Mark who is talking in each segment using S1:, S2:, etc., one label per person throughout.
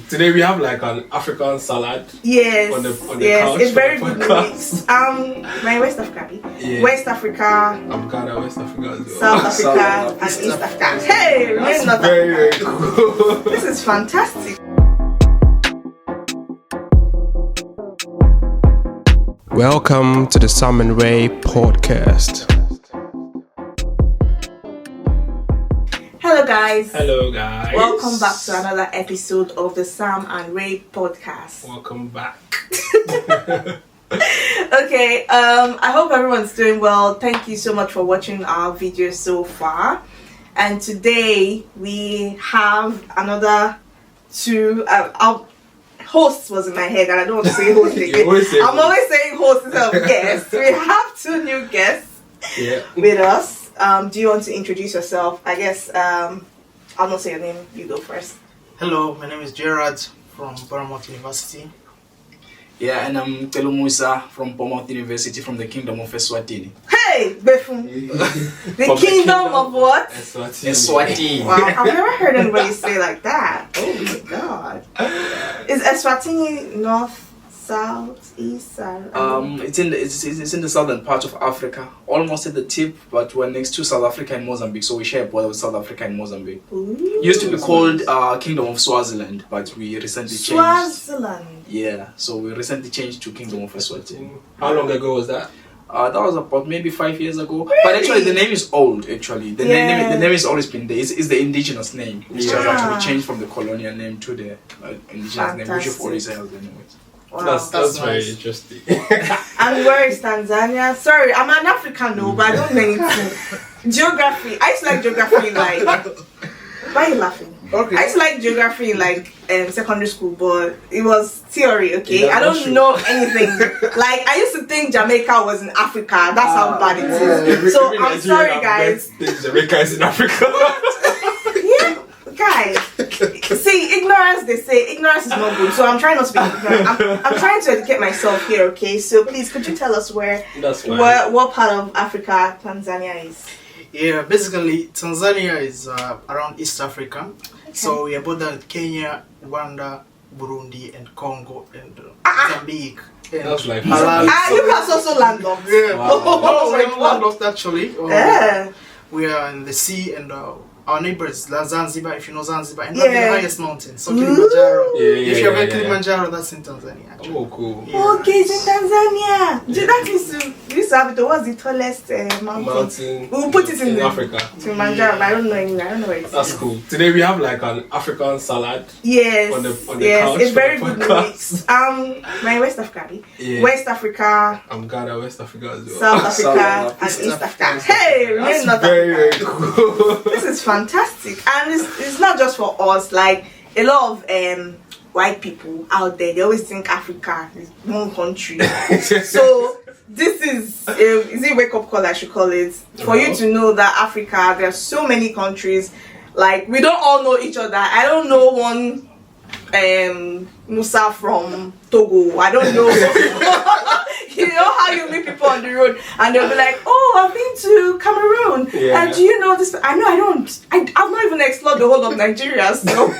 S1: Today we have like an African salad.
S2: Yes,
S1: on the
S2: yes,
S1: couch
S2: it's very
S1: for the
S2: good mix. My West Africa,
S1: Yeah.
S2: West Africa,
S1: I'm Ghana, West Africa as well.
S2: South Africa, and East Africa. Hey, remain North
S1: Very,
S2: Africa.
S1: very cool.
S2: This is fantastic.
S1: Welcome to the Sam and Ray podcast.
S2: Hello guys.
S1: Hello guys.
S2: Welcome back to another episode of the Sam and Ray podcast.
S1: Welcome back.
S2: Okay, I hope everyone's doing well. Thank you so much for watching our video so far. And today we have another two our hosts was in my head and I don't want to say host again. I'm always saying host instead of guests. We have two new guests with us. Do you want to introduce yourself? I guess I'll not say your name. You go first.
S3: Hello, my name is Gerald from Bournemouth University.
S4: Yeah, and I'm Gerald and Musa from Bournemouth University from the Kingdom of Eswatini.
S2: Hey, Befun. The kingdom of what?
S4: Eswatini.
S2: Wow, I've never heard anybody say like that. Oh my god. Is Eswatini north, south, east, south?
S4: It's in the southern part of Africa, almost at the tip, but we're next to South Africa and Mozambique, so we share a border with South Africa and Mozambique.
S2: Ooh.
S4: Used to be called Kingdom of Swaziland, but we recently changed.
S2: Swaziland.
S4: Yeah, so we recently changed to Kingdom of Eswatini.
S1: How long ago was that?
S4: That was about maybe 5 years ago.
S2: Really?
S4: But actually, the name is old. Actually, the name has always been there. It's the indigenous name. It's just actually changed from the colonial name to the indigenous name, which you've always held anyways.
S2: Wow.
S1: That's very
S3: nice.
S1: interesting.
S2: And where is Tanzania? Sorry, I'm an African, no, but I don't know anything. Geography. I used to like geography like. Why are you laughing?
S3: Okay.
S2: I used to like geography in like secondary school, but it was theory, okay?
S1: Yeah,
S2: I
S1: that's
S2: don't
S1: true.
S2: know anything. Like, I used to think Jamaica was in Africa. That's how bad it is. So, I'm sorry, guys.
S1: Jamaica is in Africa.
S2: Yeah, guys. See, ignorance, they say, ignorance is not good. So, I'm trying not to be ignorant. I'm trying to educate myself here, okay? So, please, could you tell us
S1: That's fine.
S2: what part of Africa Tanzania is?
S3: Yeah, basically Tanzania is around East Africa. So we are bordered with Kenya, Rwanda, Burundi, and Congo, and Mozambique. And
S1: That's like
S3: Malawi.
S2: You guys also landlocked.
S3: Yeah,
S1: Wow.
S3: no, we're not landlocked actually.
S2: Yeah.
S3: We are in the sea, and our neighbors Zanzibar, if you know Zanzibar, and that's the highest mountain. So Kilimanjaro. If you have Kilimanjaro, that's in Tanzania. Actually.
S1: Oh, cool.
S3: Yeah.
S2: Okay, it's in Tanzania. That means we used to have it. What's the tallest mountain? We'll put it in
S1: Africa.
S2: Kilimanjaro, but I don't know anywhere. I don't know where it's.
S1: That's cool. Today we have like an African salad.
S2: Yes,
S1: On the
S2: yes,
S1: couch
S2: it's
S1: for
S2: very
S1: the
S2: good
S1: podcast.
S2: mix. My West Africa,
S1: Yeah.
S2: West Africa,
S1: I'm Ghana, West Africa as well.
S2: South Africa, and
S4: East
S2: East
S4: Africa.
S2: Africa. Hey, remain North
S1: Very, very
S2: Africa.
S1: cool.
S2: This is fantastic, and it's not just for us. Like a lot of white people out there, they always think Africa is one country. So this is it wake up call I should call it for you to know that Africa, there are so many countries. Like we don't all know each other. I don't know one Musa from Togo. I don't know. You know how you meet people on the road and they'll be like, "Oh, I've been to Cameroon,
S1: Yeah.
S2: and do you know this?" I know I don't. I've not even explored the whole of Nigeria, so.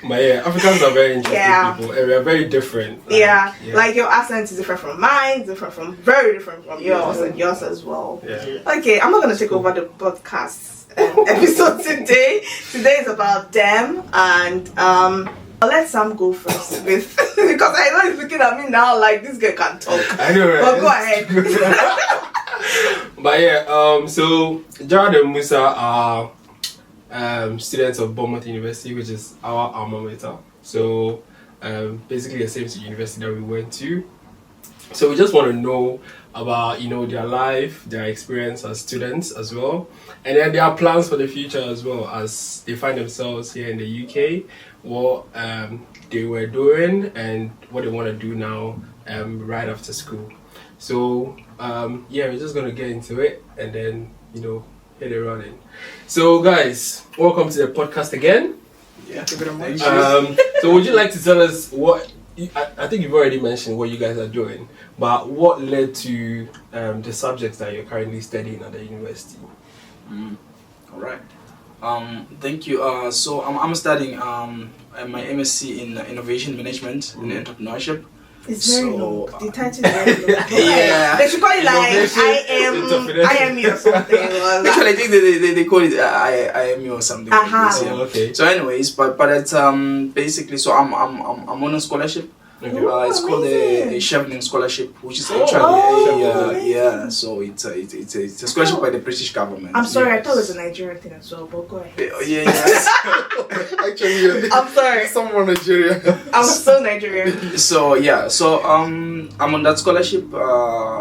S1: But yeah, Africans are very interesting people, and we are very different.
S2: Like your accent is different from mine, very different from yours, and yours as well.
S1: Yeah.
S2: Okay, I'm not gonna take over the podcast episode today. Today is about them, and I'll let Sam go first with because I know he's looking at me now like this girl can talk.
S1: I know, right?
S2: But go ahead.
S1: But yeah, so Gerald and Musa are students of Bournemouth University, which is our alma mater. So basically the same university that we went to. So we just want to know about their life, their experience as students as well, and then their plans for the future as well as they find themselves here in the UK, what they were doing and what they want to do now right after school. So we're just gonna get into it and then hit it running. So guys, welcome to the podcast again.
S3: Yeah, thank you very much.
S1: So would you like to tell us what I think you've already mentioned what you guys are doing, but what led to the subjects that you're currently studying at the university?
S4: All right. Thank you. So I'm studying my MSc in Innovation Management and Entrepreneurship.
S2: It's very
S4: So,
S2: long. The title is very long.
S4: Yeah.
S2: They should call it like I am you or something.
S4: Actually, I think they call it I am you or something. Like this, yeah.
S1: Oh, okay.
S4: So, anyways, but it's basically, so I'm on a scholarship.
S1: Okay.
S4: It's called
S2: amazing.
S4: a Chevening scholarship, which is
S1: Oh,
S4: actually
S2: amazing.
S4: yeah. So it's a scholarship by the British government.
S2: I'm sorry, I
S1: Yes.
S2: thought it was a Nigerian thing as well, but go ahead.
S4: Yeah.
S3: Actually,
S2: I'm sorry.
S3: someone Nigeria.
S2: I'm so Nigerian.
S4: So yeah, so I'm on that scholarship.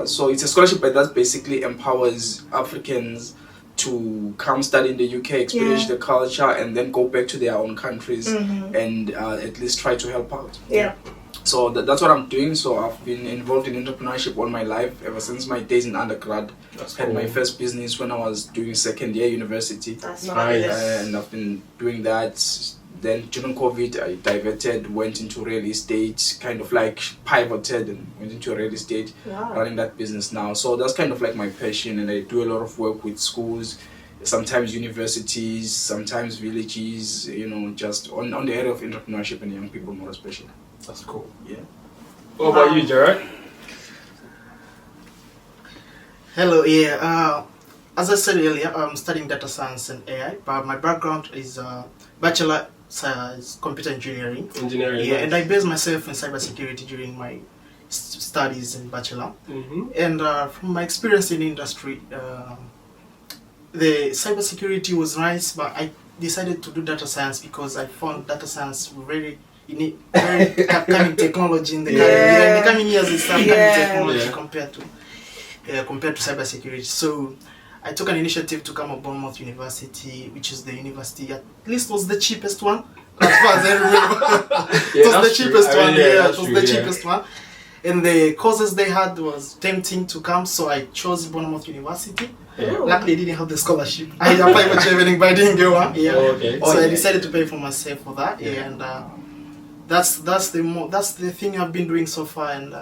S4: So it's a scholarship that basically empowers Africans to come study in the UK, experience
S2: Yeah.
S4: the culture, and then go back to their own countries
S2: Mhm.
S4: and at least try to help out.
S2: Yeah.
S4: So that's what I'm doing. So I've been involved in entrepreneurship all my life, ever since my days in undergrad.
S1: That's
S4: Had my
S1: cool.
S4: first business when I was doing second year university.
S2: That's
S1: Nice.
S2: nice.
S4: And I've been doing that. Then during COVID, I diverted, went into real estate, kind of like pivoted and went into real estate,
S2: Wow.
S4: running that business now. So that's kind of like my passion, and I do a lot of work with schools, sometimes universities, sometimes villages, just on the area of entrepreneurship and young people more especially.
S1: That's cool.
S4: Yeah.
S1: What about you, Gerard?
S3: Hello, yeah. As I said earlier, I'm studying data science and AI, but my background is bachelor science, computer engineering.
S1: Engineering.
S3: Yeah, and I based myself in cybersecurity during my studies in bachelor.
S1: Mm-hmm.
S3: And from my experience in the industry, the cybersecurity was nice, but I decided to do data science because I found data science very upcoming technology in the coming years. It's upcoming technology
S1: Yeah.
S3: compared to cybersecurity. So I took an initiative to come to Bournemouth University, which is the university at least was the cheapest one, as far as I remember. It was the cheapest one. It was the cheapest one. And the courses they had was tempting to come, so I chose Bournemouth University.
S1: Yeah.
S3: Luckily, I didn't have the scholarship. I applied for Chevening, but I didn't get one. Yeah.
S1: Oh, okay.
S3: So I decided to pay for myself for that.
S1: Yeah.
S3: Yeah. And that's the thing I've been doing so far. And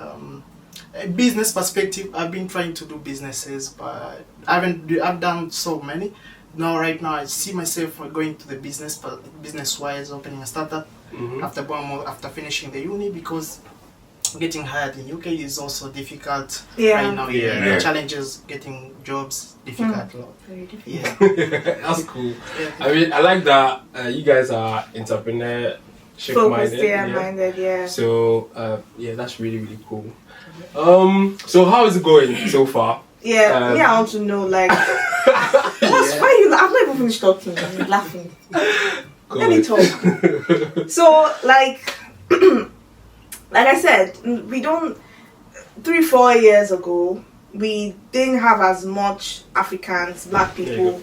S3: a business perspective, I've been trying to do businesses, but I've done so many. Right now I see myself going to the business wise, opening a startup
S1: Mm-hmm.
S3: after Bournemouth, after finishing the uni, because getting hired in UK is also difficult right now.
S1: Yeah.
S3: The challenges getting jobs difficult.
S2: Very difficult.
S3: Yeah.
S1: That's cool.
S3: Yeah.
S1: I mean, I like that you guys are entrepreneurship
S2: Focused,
S1: minded.
S2: minded, yeah.
S1: So yeah, that's really really cool. So how is it going so far?
S2: Yeah, I want to know, like, why you? I've not even finished talking. I'm laughing. Let me talk. So, like I said, we don't. 3-4 years ago, we didn't have as much Africans, Black people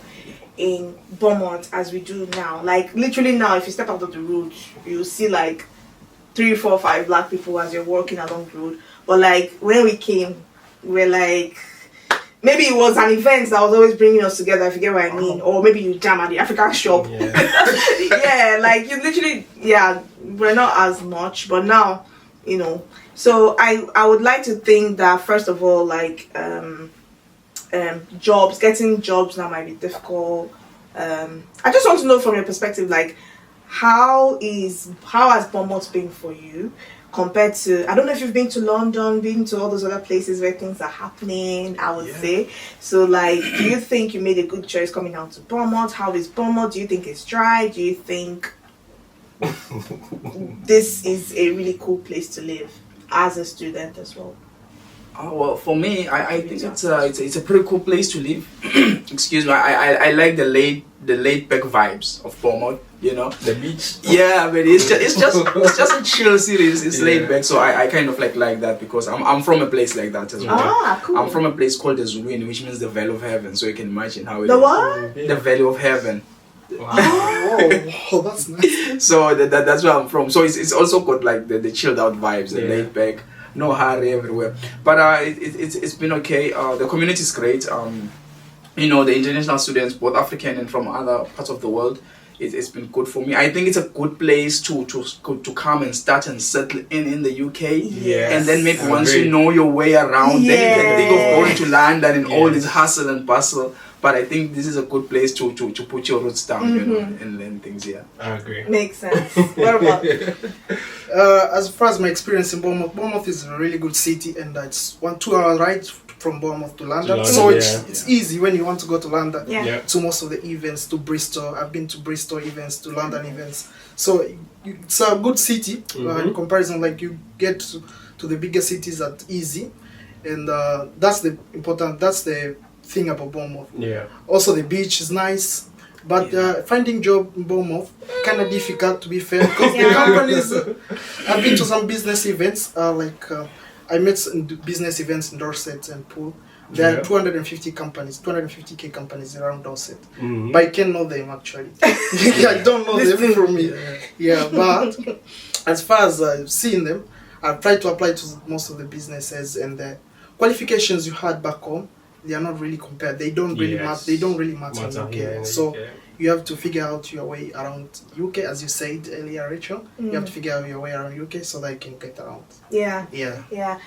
S2: in Bournemouth as we do now. Like, literally now, if you step out of the road, you'll see like 3, 4, 5 Black people as you're walking along the road. But like when we came, we're like, maybe it was an event that was always bringing us together, if you get what I mean. Or maybe you jam at the African shop. Yeah, like you literally, we're not as much, but now, So I would like to think that first of all, like getting jobs now might be difficult. I just want to know from your perspective, like how has Bournemouth been for you compared to, I don't know if you've been to London, been to all those other places where things are happening, I would say. So like, do you think you made a good choice coming down to Bournemouth? How is Bournemouth? Do you think it's dry? Do you think this is a really cool place to live as a student as well?
S4: Well, for me, I think it's a pretty cool place to live. Excuse me, I like the laid back vibes of Bournemouth.
S1: The beach.
S4: Yeah, but it's just a chill city. It's laid back, so I kind of like that because I'm from a place like that as well.
S2: Ah, cool.
S4: I'm from a place called the Zuluini, which means the Valley of Heaven. So you can imagine how it
S2: The
S4: is.
S2: what?
S4: The Valley of Heaven.
S1: Wow.
S3: Oh, that's nice.
S4: So that's where I'm from. So it's also got like the chilled out vibes, the laid back, no hurry everywhere. But it's been okay. The community is great. The international students, both African and from other parts of the world, it's been good for me. I think it's a good place to come and start and settle in the UK.
S2: Yes.
S4: And then maybe
S1: I
S4: once
S1: agree.
S4: you know your way around, then you can think of
S2: Yeah.
S4: going to London and all this hustle and bustle. but I think this is a good place to put your roots down, you know, and learn things here.
S1: I agree.
S2: Makes sense. What about you?
S3: As far as my experience in Bournemouth is a really good city, and it's 2 hour ride from Bournemouth to London. So it's easy when you want to go to London.
S2: Yeah.
S3: To most of the events, to Bristol. I've been to Bristol events, to London events. So it's a good city in comparison. Like you get to the bigger cities at easy, and that's the thing about Bournemouth.
S1: Yeah.
S3: Also, the beach is nice. But finding job in Bournemouth kind of difficult, to be fair, because the companies. I've been to some business events, I met some business events in Dorset and Poole. There are 250 companies, 250k companies around Dorset, but I can't know them actually. I don't know them from me. Yeah, but as far as seeing them, I've tried to apply to most of the businesses, and the qualifications you had back home, they are not really compared. They don't really matter. They don't really matter in UK. So you have to figure out your way around UK, as you said earlier, Rachel. You have to figure out your way around UK so that you can get around.
S2: Yeah.
S3: Yeah.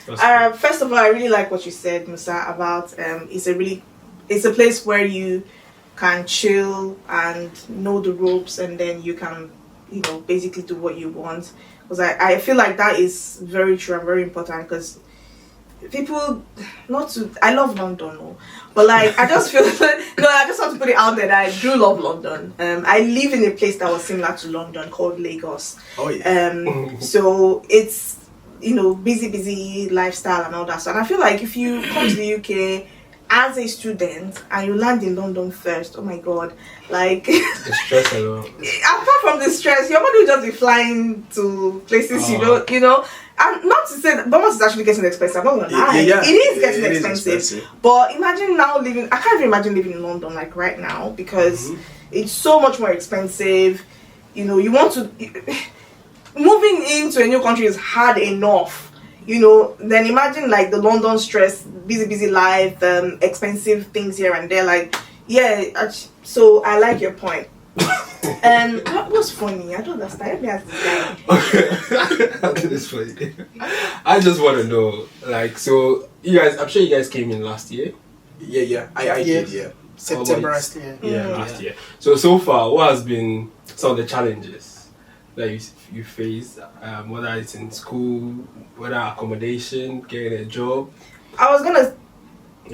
S2: First of all, I really like what you said, Musa, about it's a place where you can chill and know the ropes, and then you can, basically do what you want. Because I feel like that is very true and very important, because people, I love London, but like I just feel I just want to put it out there that I do love London. I live in a place that was similar to London called Lagos.
S4: Oh yeah.
S2: So it's busy lifestyle and all that. So and I feel like if you come to the UK as a student and you land in London first, oh my god, like
S1: the stress alone.
S2: Apart from the stress, your body will just be flying to places you know. And not to say that Bournemouth is actually getting expensive. I'm not gonna lie. It is getting expensive. But imagine now living. I can't even imagine living in London like right now, because it's so much more expensive. You want to moving into a new country is hard enough. Then imagine like the London stress, busy life, expensive things here and there. Like, so I like your point. What was funny? I don't understand. Let me ask this guy.
S1: I'll do this for you. I just want to know, like, so you guys, I'm sure you guys came in last year.
S4: Yeah. I did, yeah.
S3: September last year.
S1: Yeah, last year. So far, what has been some of the challenges that you faced, whether it's in school, whether accommodation, getting a job?
S2: I was gonna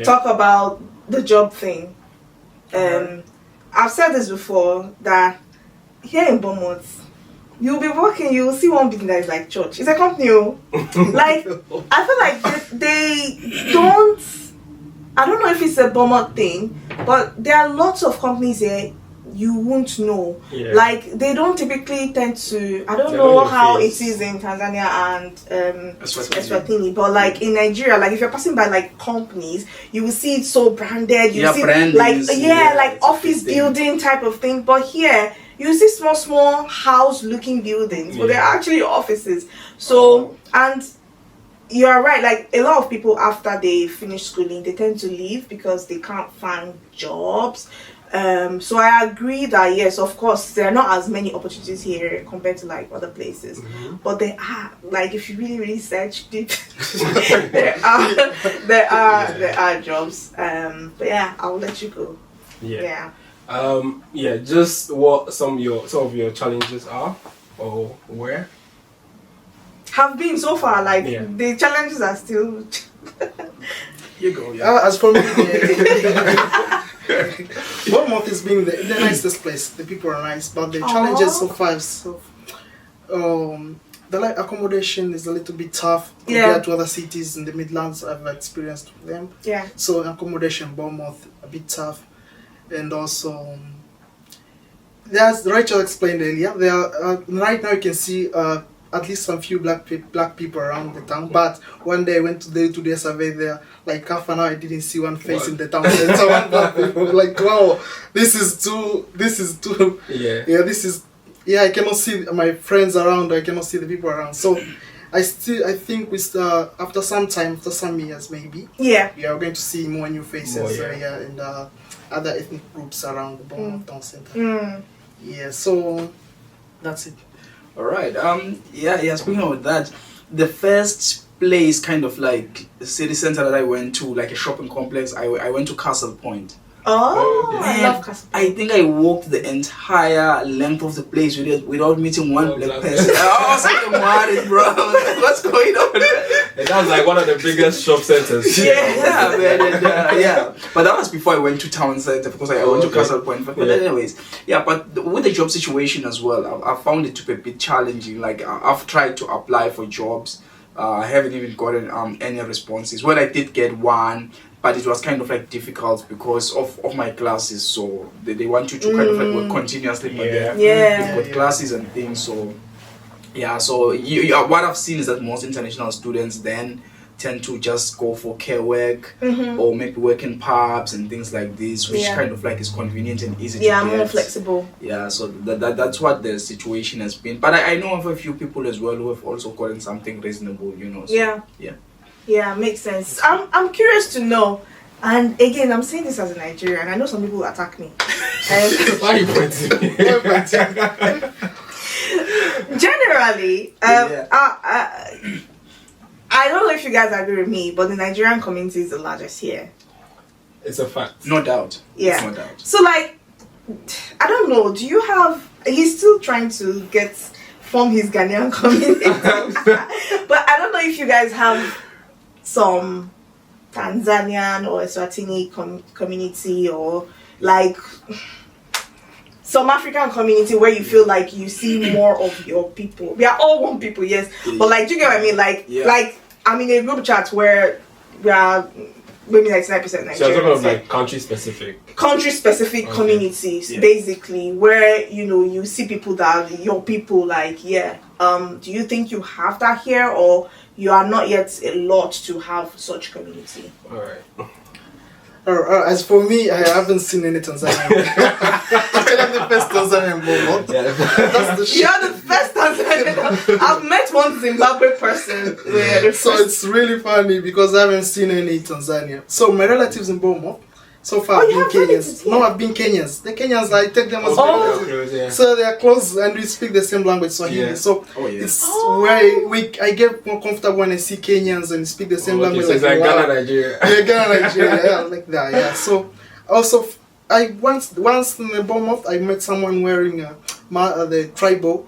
S2: talk about the job thing. I've said this before, that here in Bournemouth, you'll be working, you'll see one building that is like church. It's a company. Like, I feel like they don't, I don't know if it's a Bournemouth thing, but there are lots of companies here you won't know. Yeah. Like, they don't typically tend to, I don't know how it is in Tanzania and Eswatini, but like in Nigeria, like if you're passing by like companies, you will see it so branded, you see like office building type of thing. But here you see small house looking buildings, but they're actually offices. So, and you're right, like a lot of people after they finish schooling, they tend to leave because they can't find jobs. So I agree that yes, of course, there are not as many opportunities here compared to like other places, but there are, like if you really search deep, there are jobs. But yeah, I'll let you go.
S1: Just what some of your challenges are, or where
S2: have been so far. Like the challenges are still.
S3: You go. As for me. Bournemouth is being the nicest place. The people are nice, but the challenges so far the accommodation is a little bit tough compared to other cities in the Midlands. I've experienced them. Yeah. So accommodation, Bournemouth, a bit tough, and also as Rachel explained earlier, there are right now you can see at least some few black people around the town. But one day I went to do a survey there, like half an hour I didn't see one face in the town. So one black people, like, wow, this is too I cannot see my friends around, I cannot see the people around. So I think after some years maybe, we are going to see more new faces and other ethnic groups around the Bournemouth town center. Yeah, so that's it.
S4: All right. Speaking of that, the first place, kind of like the city center that I went to, like a shopping complex, I went to Castle Point.
S2: Oh,
S1: Okay.
S2: I love Casper.
S4: I think I walked the entire length of the place without meeting one
S1: One
S4: black
S1: black
S4: person. I was like, I'm worried, bro. What's going on?
S1: And that was like one of the biggest shop centers.
S4: Yeah, man, and, yeah. But that was before I went to town center because I went to
S1: Okay.
S4: Castle Point. But
S1: Yeah.
S4: anyways, yeah. But with the job situation as well, I found it to be a bit challenging. Like I've tried to apply for jobs. I haven't even gotten any responses. Well, I did get one, but it was kind of like difficult because of my classes. So they want you to kind of like work continuously. But
S1: Yeah.
S2: Yeah.
S4: you've got classes and things. So yeah. So what I've seen is that most international students then tend to just go for care work or maybe work in pubs and things like this, which
S2: Yeah.
S4: kind of like is convenient and easy
S2: Yeah,
S4: to get.
S2: more flexible.
S4: Yeah, so that's what the situation has been. But I know of a few people as well who have also gotten something reasonable, you know. So,
S2: Yeah.
S4: Yeah.
S2: Yeah, makes sense. I'm curious to know, and again, I'm saying this as a Nigerian. I know some people will attack me.
S1: Why are you pointing to me?
S2: Generally,
S4: Yeah.
S2: I don't know if you guys agree with me, but the Nigerian community is the largest here.
S1: It's a fact.
S4: No doubt.
S2: Yeah.
S4: No doubt.
S2: So, like, I don't know. Do you have? He's still trying to form his Ghanaian community, but I don't know if you guys have some Tanzanian or Eswatini community or like some African community where you feel like you see more of your people. We are all one people, yes, but like, do you get what I mean? Like,
S4: Yeah.
S2: like I'm in a group chat where we are maybe 99% Nigerians.
S1: So you're talking of like country specific.
S2: Country specific
S1: Okay.
S2: communities,
S4: Yeah.
S2: basically, where you see people that are your people. Like, yeah. Do you think you have that here, or you are not yet a lot to have such community?
S1: All right.
S3: As for me, I haven't seen any Tanzanian. Actually, I'm the first Tanzanian Bournemouth. That's the shit.
S2: You're the first Tanzanian. I've met one Zimbabwe person. Yeah, the
S3: So
S2: first.
S3: it's really funny because I haven't seen any Tanzania. So my relatives in Bournemouth, so far
S2: Oh, you
S3: have been
S2: have relatives
S3: Kenyans.
S2: here?
S3: No, I've been Kenyans. The Kenyans, I take them as
S2: Oh.
S3: relatives.
S1: Yeah.
S3: So they are close and we speak the same language, Swahili.
S1: Yeah.
S3: So
S4: Oh, yeah.
S3: it's
S2: Oh.
S3: where I get more comfortable when I see Kenyans and speak the same
S1: Okay,
S3: language.
S1: so it's like
S3: wow.
S1: Ghana, Nigeria.
S3: Yeah, Ghana, Nigeria, yeah, like that. Yeah. So also, I once in Bournemouth, I met someone wearing the tribal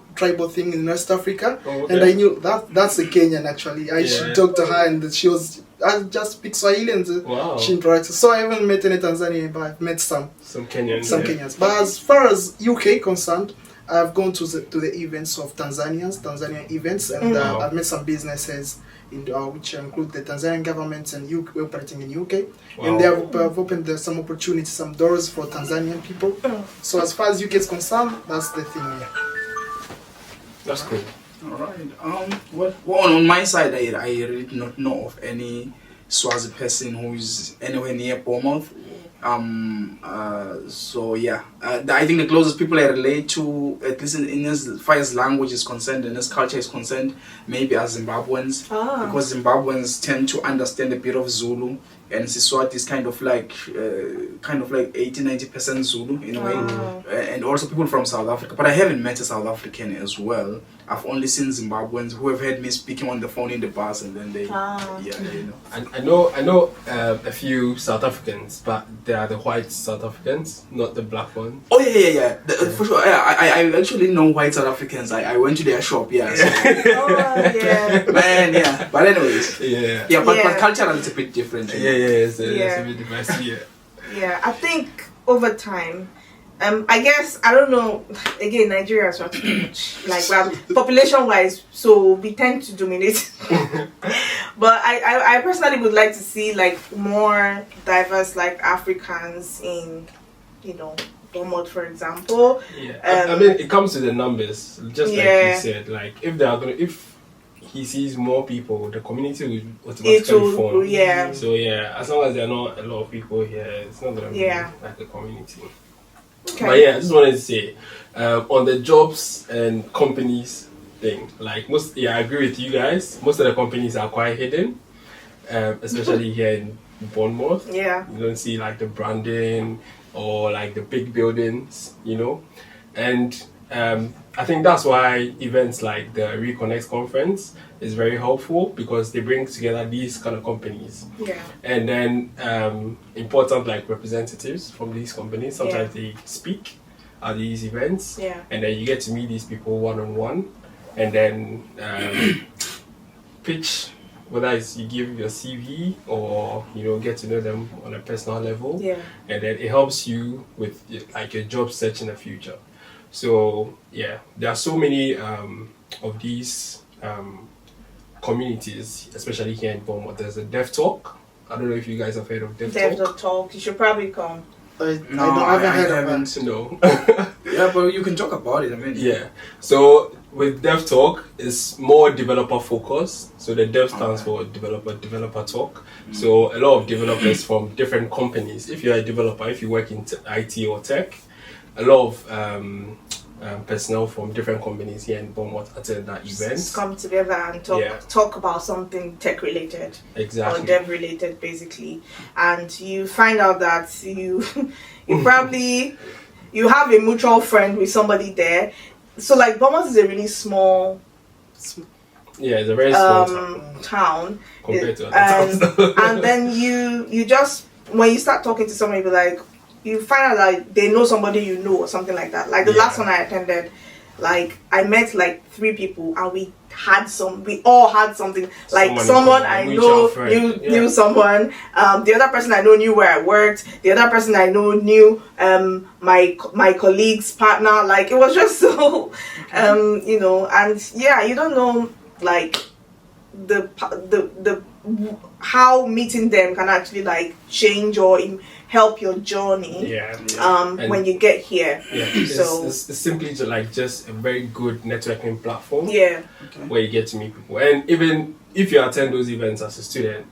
S3: thing in West Africa,
S1: Oh, okay.
S3: and I knew that's a Kenyan actually. I
S1: Yeah.
S3: talked to her and I just speak Swahili and
S1: Wow.
S3: she interacted. So I haven't met any Tanzanian, but I've met some
S1: Kenyans.
S3: some
S1: yeah.
S3: Kenyans. But as far as UK concerned, I've gone to the events of Tanzanian events, and
S1: Wow.
S3: I've met some businesses which include the Tanzanian government and UK operating in UK, and they have opened some opportunities, some doors for Tanzanian people. So as far as UK is concerned, that's the thing here.
S1: That's cool.
S4: All right. Well, on my side, I really do not know of any Swazi person who is anywhere near Bournemouth. So yeah, I think the closest people I relate to, at least in as far as language is concerned and as culture is concerned, maybe are Zimbabweans, because Zimbabweans tend to understand a bit of Zulu, and Siswati is kind of like 80-90% Zulu in a way, and also people from South Africa. But I haven't met a South African as well. I've only seen Zimbabweans who have heard me speaking on the phone in the bus, and then they,
S1: I know a few South Africans, but they are the white South Africans, not the black ones.
S4: Oh yeah. For sure. I actually know white South Africans. I went to their shop. Yeah. So,
S2: Yeah.
S4: man. Yeah. But anyways.
S1: Yeah.
S4: Yeah. But
S2: Yeah.
S4: culturally it's a bit different.
S1: Yeah, it's
S2: Yeah.
S1: a bit diverse. Yeah.
S2: Yeah, I think over time, I guess, I don't know, again, Nigerians are too much, like, well, population-wise, so we tend to dominate. But I personally would like to see, like, more diverse, like, Africans in, Bournemouth, for example.
S1: Yeah. I mean, it comes to the numbers, just like
S2: Yeah.
S1: you said. Like, if he sees more people, the community will automatically form.
S2: Yeah.
S1: So yeah, as long as there are not a lot of people here, it's not gonna be
S2: Yeah.
S1: like a community.
S2: Okay.
S1: But yeah, I just wanted to say, on the jobs and companies thing, like I agree with you guys. Most of the companies are quite hidden, especially here in Bournemouth.
S2: Yeah.
S1: You don't see like the branding or like the big buildings, and I think that's why events like the Reconnect conference is very helpful, because they bring together these kind of companies.
S2: Yeah.
S1: And then important like representatives from these companies, sometimes they speak at these events.
S2: Yeah.
S1: And then you get to meet these people one-on-one, and then pitch, whether it's you give your CV or get to know them on a personal level.
S2: Yeah.
S1: And then it helps you with like your job search in the future. So yeah, there are so many of these communities, especially here in Bournemouth. There's a Dev Talk. I don't know if you guys have heard of Dev Talk.
S2: Talk. You should probably come.
S3: No, I haven't heard of it.
S1: No.
S4: Yeah, but you can talk about it. I mean,
S1: Yeah. So with Dev Talk, it's more developer focused. So the Dev stands for developer talk. So a lot of developers from different companies. If you're a developer, if you work in IT or tech, a lot of personnel from different companies here in Bournemouth attend that event.
S2: Just come together and talk about something tech related.
S1: Exactly.
S2: Or dev related, basically. And you find out that you probably you have a mutual friend with somebody there. So like Bournemouth is a really small
S1: Yeah, it's a very small
S2: town
S1: compared to other towns.
S2: and then you just, when you start talking to somebody, be like, you find out like they know somebody or something like that. Like the last one I attended, like I met like 3 people and we all had something. Like someone I know knew someone. The other person I know knew where I worked. The other person I know knew my colleague's partner. Like it was just so and you don't know like the how meeting them can actually like change or help your journey when you get here.
S1: So it's simply just a very good networking platform where you get to meet people. And even if you attend those events as a student,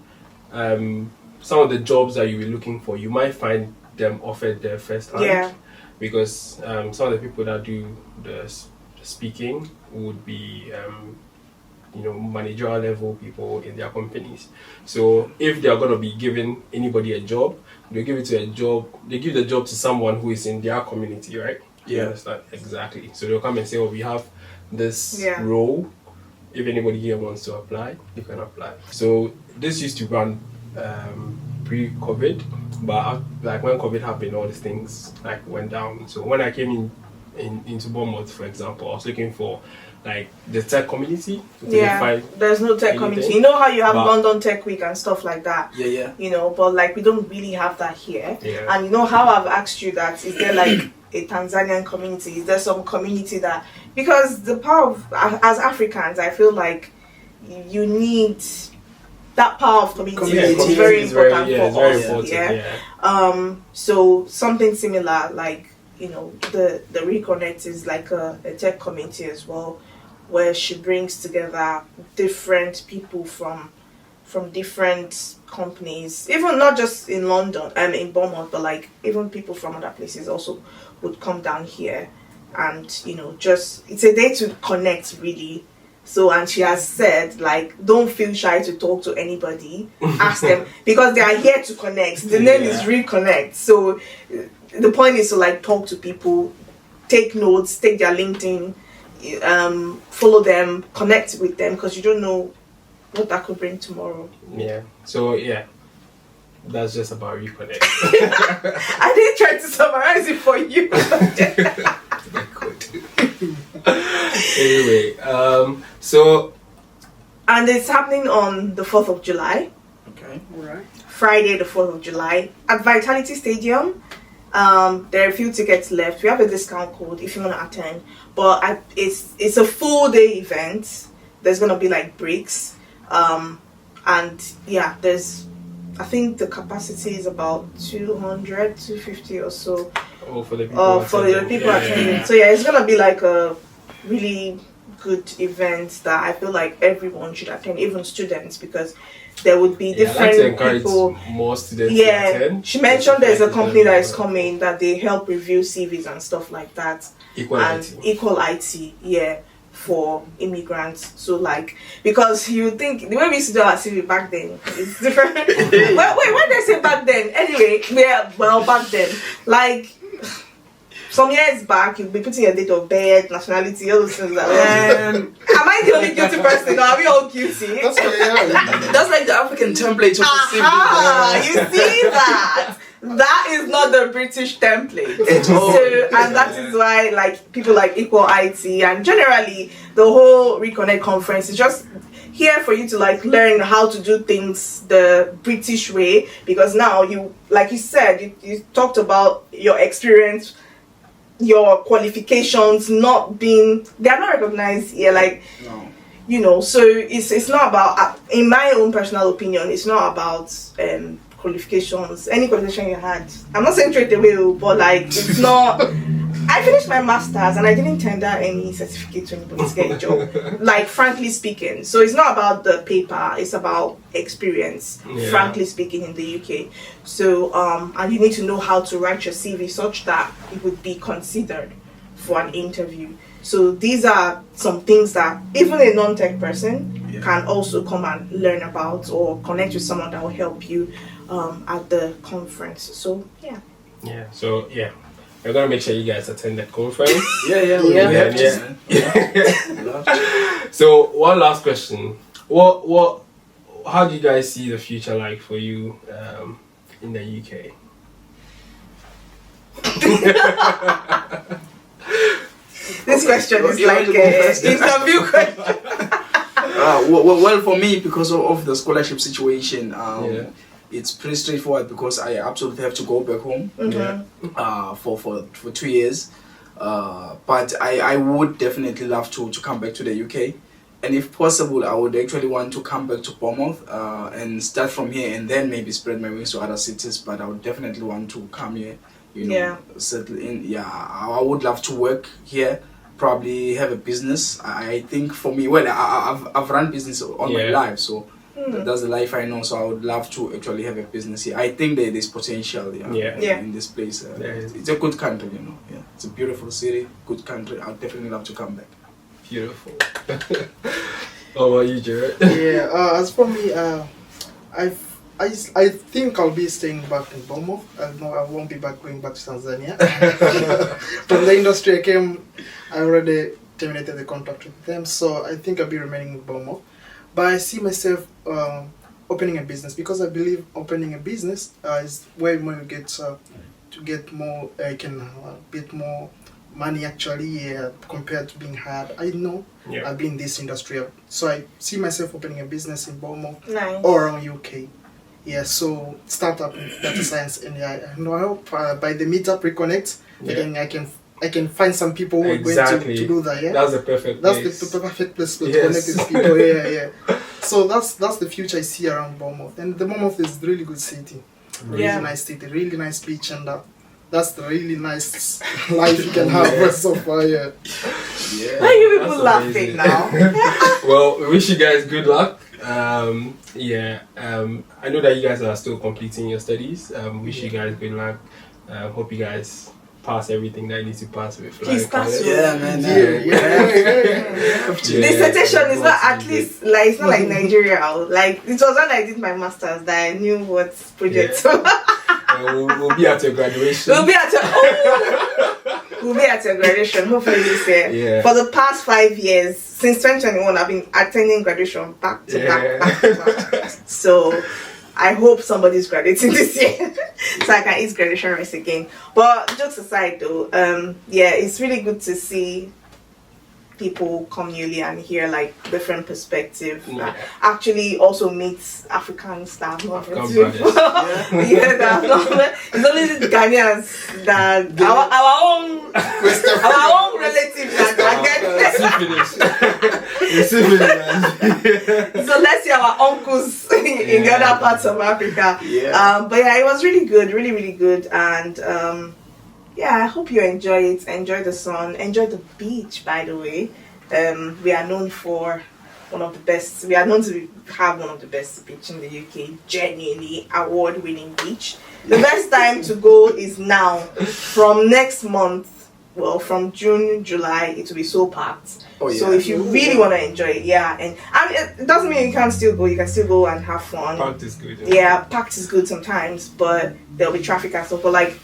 S1: some of the jobs that you'll be looking for, you might find them offered there firsthand, because some of the people that do the speaking would be managerial level people in their companies. So if they are going to be giving anybody a job, they give the job to someone who is in their community, right? You understand? Exactly. So they'll come and say, we have this role. If anybody here wants to apply, you can apply. So this used to run pre-COVID, but like when COVID happened, all these things like went down. So when I came into Bournemouth, for example, I was looking for like the tech community.
S2: There's no tech community. You know how you have London Tech Week and stuff like that. But like we don't really have that here. And you know how I've asked you that, is there like a Tanzanian community? Is there some community that, because the power of, as Africans, I feel like you need that power of community. It's very important for us. So something similar, like the Reconnect is like a tech community as well, where she brings together different people from different companies, even not just in London and in Bournemouth, but like even people from other places also would come down here, and just it's a day to connect really. So, and she has said, like, don't feel shy to talk to anybody. Ask them, because they are here to connect. The name is Reconnect. So the point is to like talk to people, take notes, take their LinkedIn, follow them, connect with them, because you don't know what that could bring tomorrow.
S1: So that's just about Reconnect.
S2: I didn't try to summarize it for you.
S1: I could. Anyway,
S2: and it's happening on the 4th of July.
S3: Okay, alright.
S2: Friday the 4th of July at Vitality Stadium. There are a few tickets left. We have a discount code if you want to attend, but it's a full day event. There's gonna be like breaks, and I think the capacity is about 200, 250 or so.
S1: For the people
S2: attending. So it's gonna be like a really good event that I feel like everyone should attend, even students, because there would be different people.
S1: More students to attend.
S2: She mentioned there's a company that is coming that they help review CVs and stuff like that. Equal IT, for immigrants. So like, because you think the way we used to do our CV back then is different. Well, wait, what did I say back then? Anyway, back then, like some years back, you'll be putting your date of birth, nationality, all those things. Like, am I the only guilty person? Or are we all guilty?
S4: That's like the African template of
S2: Aha, you see that? That is not the British template.
S4: all.
S2: So, and that is why, like, people like Equal IT and generally the whole Reconnect conference is just here for you to like learn how to do things the British way, because now you, like you said, you talked about your experience, your qualifications not being, they are not recognized here, like,
S4: No.
S2: you know. So it's not about, in my own personal opinion, it's not about qualifications, any qualification you had. I'm not saying straight away, but like, it's not. I finished my master's and I didn't tender any certificate to anybody to get a job, like, frankly speaking. So it's not about the paper, it's about experience, frankly speaking, in the UK. So and you need to know how to write your CV such that it would be considered for an interview. So these are some things that even a non-tech person can also come and learn about, or connect with someone that will help you at the conference. So
S1: Yeah. So yeah, we're gonna make sure you guys attend that conference.
S4: Yeah.
S1: So one last question: what? How do you guys see the future like for you in the UK?
S2: this question is like an interview question.
S4: Well, for me, because of the scholarship situation, it's pretty straightforward because I absolutely have to go back home for 2 years. But I would definitely love to come back to the UK. And if possible, I would actually want to come back to Bournemouth and start from here and then maybe spread my wings to other cities. But I would definitely want to come here, settle in. Yeah, I would love to work here, probably have a business. I think for me, well, I've run business all my life, so that's the life I know. So I would love to actually have a business here. I think there is potential in this place. It's a good country, Yeah, it's a beautiful city, good country. I'd definitely love to come back.
S1: Beautiful. How about you, Gerald?
S3: As for me, I think I'll be staying back in Bournemouth. No, I won't be going back to Tanzania. From the industry I came, I already terminated the contract with them, so I think I'll be remaining in Bournemouth. But I see myself opening a business, because I believe opening a business is where you get to get more, bit more money actually, compared to being hired. I know I've been in this industry, so I see myself opening a business in Bournemouth or around UK. Yeah, so startup in data science and AI. And I hope by the meetup Reconnect, then I can find some people who are going to do that. Yeah,
S1: that's the perfect place.
S3: That's the perfect place to connect with people. Yeah. So that's the future I see around Bournemouth. And the Bournemouth is a really good city, really nice city, really nice beach, and that's the really nice life you can have so far.
S2: Why are you people laughing now?
S1: Well, we wish you guys good luck. I know that you guys are still completing your studies. Wish you guys good luck. Hope you guys pass everything that you need to pass with.
S2: Please pass.
S4: Man.
S2: The dissertation is not, at least, like, it's not like Nigeria. Like, it was when I did my master's that I knew what project.
S1: We'll be at your graduation.
S2: We'll be at your graduation, hopefully this year. For the past 5 years, since 2021, I've been attending graduation back to back. So I hope somebody's graduating this year so I can eat graduation rice again. But jokes aside though, it's really good to see people come newly and hear like different perspective. Actually also meet African staff. It's only the Ghanaians that our own relatives that get. So let's see our uncles in the other parts of Africa. But it was really good, really good, and I hope you enjoy it. Enjoy the sun. Enjoy the beach, by the way. We are known for one of the best. We are known to have one of the best beach in the UK. Genuinely award-winning beach. The best time to go is now. From next month, well, from June, July, it will be so packed. So if you really want to enjoy it, and it doesn't mean you can't still go. You can still go and have fun.
S1: Packed is good.
S2: Packed is good sometimes, but there'll be traffic and stuff. But like,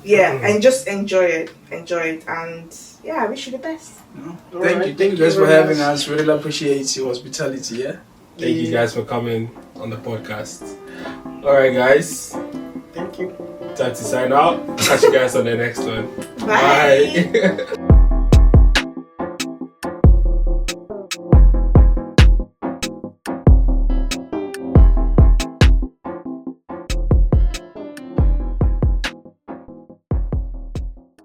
S2: Yeah, and just enjoy it, and yeah, I wish you the best.
S4: Thank you guys for having us. We really appreciate your hospitality. Yeah.
S1: Thank you guys for coming on the podcast. All right, guys.
S3: Thank you.
S1: Time to sign out. Catch you guys on the next one.
S2: Bye.
S1: Bye.